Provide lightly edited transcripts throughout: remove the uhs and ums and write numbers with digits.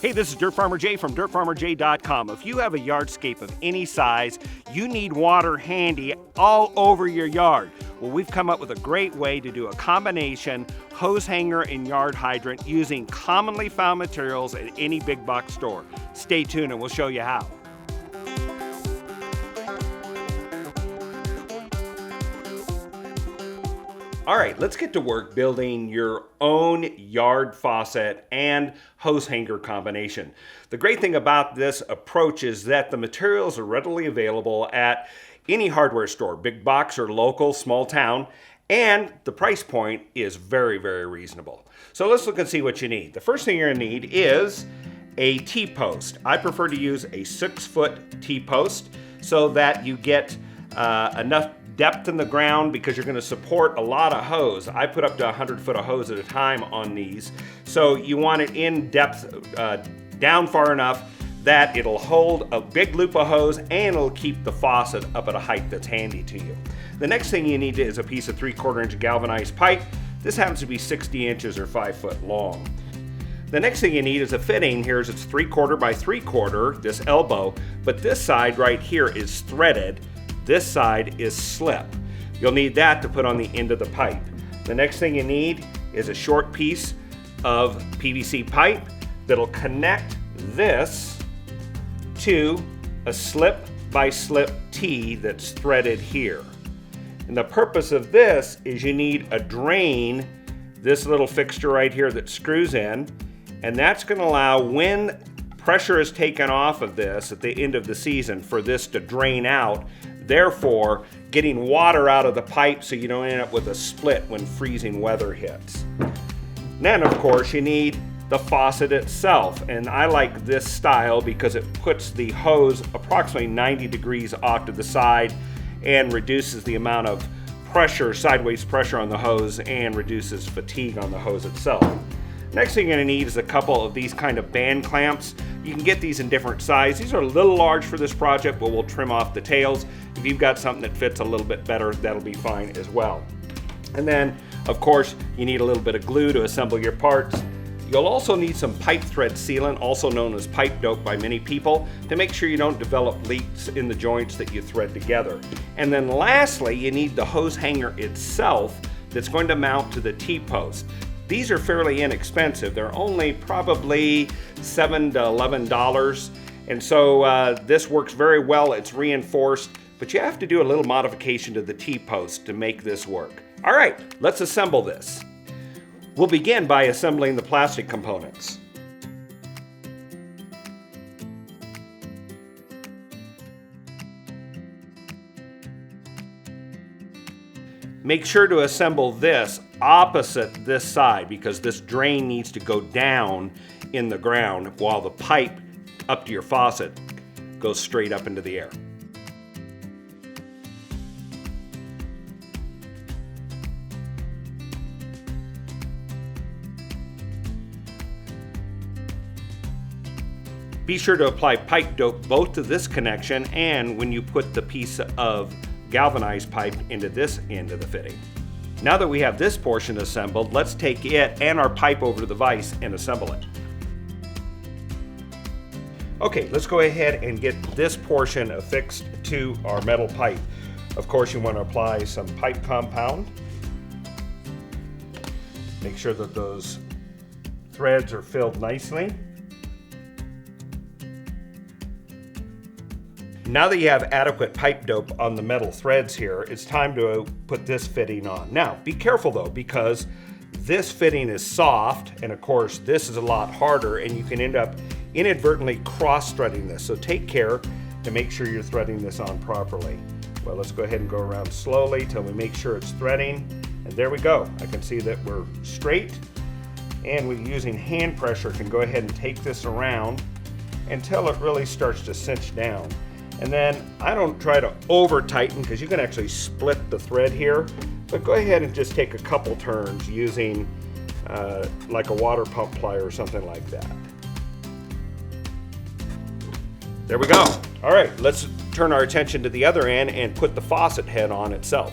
Hey, this is Dirt Farmer Jay from dirtfarmerjay.com. If you have a yardscape of any size, you need water handy all over your yard. Well, we've come up with a great way to do a combination hose hanger and yard hydrant using commonly found materials at any big box store. Stay tuned and we'll show you how. All right, let's get to work building your own yard faucet and hose hanger combination. The great thing about this approach is that the materials are readily available at any hardware store, big box or local, small town, and the price point is very, very reasonable. So let's look and see what you need. The first thing you're gonna need is a T-post. I prefer to use a 6-foot T-post so that you get enough depth in the ground because you're going to support a lot of hose. I put up to 100 foot of hose at a time on these. So you want it in depth down far enough that it'll hold a big loop of hose and it'll keep the faucet up at a height that's handy to you. The next thing you need is a piece of 3/4 inch galvanized pipe. This happens to be 60 inches or 5 foot long. The next thing you need is a fitting. Here's it's 3/4 by 3/4, this elbow, but this side right here is threaded. This side is slip. You'll need that to put on the end of the pipe. The next thing you need is a short piece of PVC pipe that'll connect this to a slip by slip T that's threaded here. And the purpose of this is you need a drain, this little fixture right here that screws in, and that's going to allow when pressure is taken off of this at the end of the season for this to drain out, therefore getting water out of the pipe so you don't end up with a split when freezing weather hits. Then of course you need the faucet itself, and I like this style because it puts the hose approximately 90 degrees off to the side and reduces the amount of pressure, sideways pressure on the hose, and reduces fatigue on the hose itself. Next thing you're going to need is a couple of these kind of band clamps. You can get these in different sizes. These are a little large for this project, but we'll trim off the tails. If you've got something that fits a little bit better, that'll be fine as well. And then, of course, you need a little bit of glue to assemble your parts. You'll also need some pipe thread sealant, also known as pipe dope by many people, to make sure you don't develop leaks in the joints that you thread together. And then lastly, you need the hose hanger itself that's going to mount to the T-post. These are fairly inexpensive. They're only probably $7 to $11. And so this works very well. It's reinforced, but you have to do a little modification to the T-post to make this work. All right, let's assemble this. We'll begin by assembling the plastic components. Make sure to assemble this opposite this side because this drain needs to go down in the ground while the pipe up to your faucet goes straight up into the air. Be sure to apply pipe dope both to this connection and when you put the piece of galvanized pipe into this end of the fitting. Now that we have this portion assembled, let's take it and our pipe over to the vise and assemble it. Okay, let's go ahead and get this portion affixed to our metal pipe. Of course, you want to apply some pipe compound. Make sure that those threads are filled nicely. Now that you have adequate pipe dope on the metal threads here, it's time to put this fitting on. Now, be careful though, because this fitting is soft, and of course, this is a lot harder, and you can end up inadvertently cross-threading this. So take care to make sure you're threading this on properly. Well, let's go ahead and go around slowly till we make sure it's threading. And there we go. I can see that we're straight, and with using hand pressure, can go ahead and take this around until it really starts to cinch down. And then I don't try to over tighten because you can actually split the thread here, but go ahead and just take a couple turns using like a water pump plier or something like that. There we go. All right, let's turn our attention to the other end and put the faucet head on itself.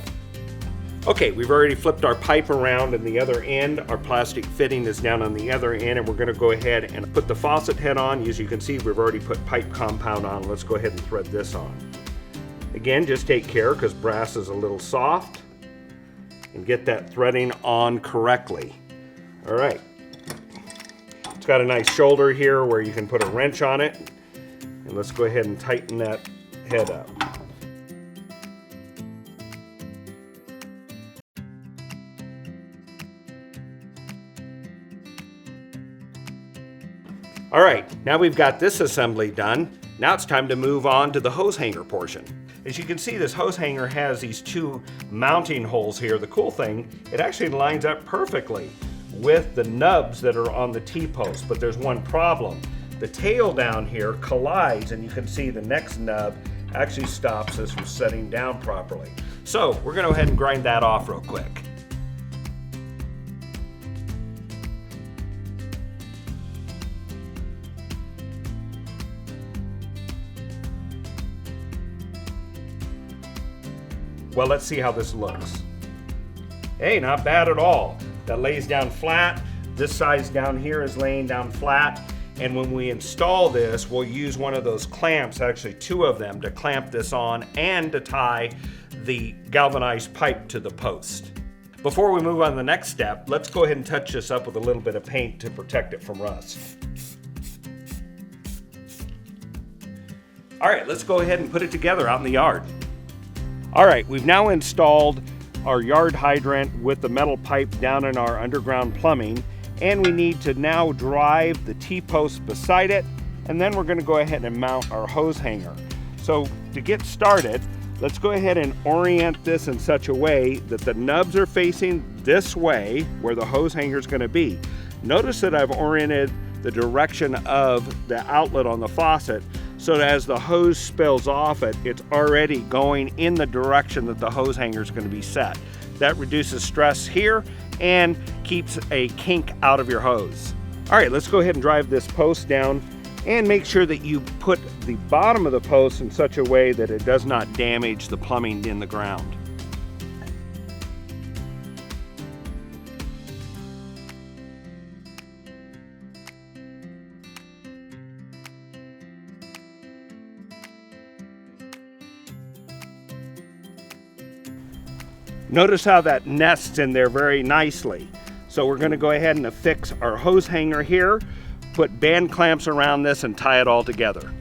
Okay, we've already flipped our pipe around in the other end. Our plastic fitting is down on the other end, and we're going to go ahead and put the faucet head on. As you can see, we've already put pipe compound on. Let's go ahead and thread this on. Again, just take care because brass is a little soft, and get that threading on correctly. All right. It's got a nice shoulder here where you can put a wrench on it. And let's go ahead and tighten that head up. All right, now we've got this assembly done. Now it's time to move on to the hose hanger portion. As you can see, this hose hanger has these two mounting holes here. The cool thing, it actually lines up perfectly with the nubs that are on the T-post, but there's one problem. The tail down here collides, and you can see the next nub actually stops this from setting down properly. So we're gonna go ahead and grind that off real quick. Well, let's see how this looks. Hey, not bad at all. That lays down flat. This size down here is laying down flat. And when we install this, we'll use one of those clamps, actually two of them, to clamp this on and to tie the galvanized pipe to the post. Before we move on to the next step, let's go ahead and touch this up with a little bit of paint to protect it from rust. All right, let's go ahead and put it together out in the yard. All right, we've now installed our yard hydrant with the metal pipe down in our underground plumbing, and we need to now drive the T-post beside it, and then we're going to go ahead and mount our hose hanger. So to get started, let's go ahead and orient this in such a way that the nubs are facing this way where the hose hanger is going to be. Notice that I've oriented the direction of the outlet on the faucet so that as the hose spills off it, it's already going in the direction that the hose hanger is going to be set. That reduces stress here and keeps a kink out of your hose. All right, let's go ahead and drive this post down and make sure that you put the bottom of the post in such a way that it does not damage the plumbing in the ground. Notice how that nests in there very nicely. So we're going to go ahead and affix our hose hanger here, put band clamps around this, and tie it all together.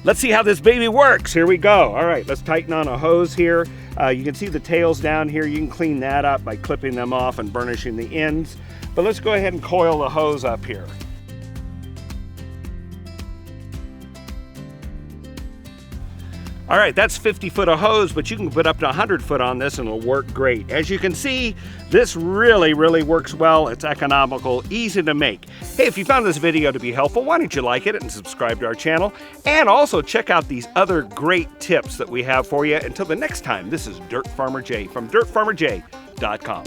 Let's see how this baby works. Here we go. All right, let's tighten on a hose here. You can see the tails down here. You can clean that up by clipping them off and burnishing the ends. But let's go ahead and coil the hose up here. All right, that's 50 foot of hose, but you can put up to 100 foot on this and it'll work great. As you can see, this really works well. It's economical, easy to make. Hey, if you found this video to be helpful, why don't you like it and subscribe to our channel? And also check out these other great tips that we have for you. Until the next time, this is Dirt Farmer Jay from dirtfarmerjay.com.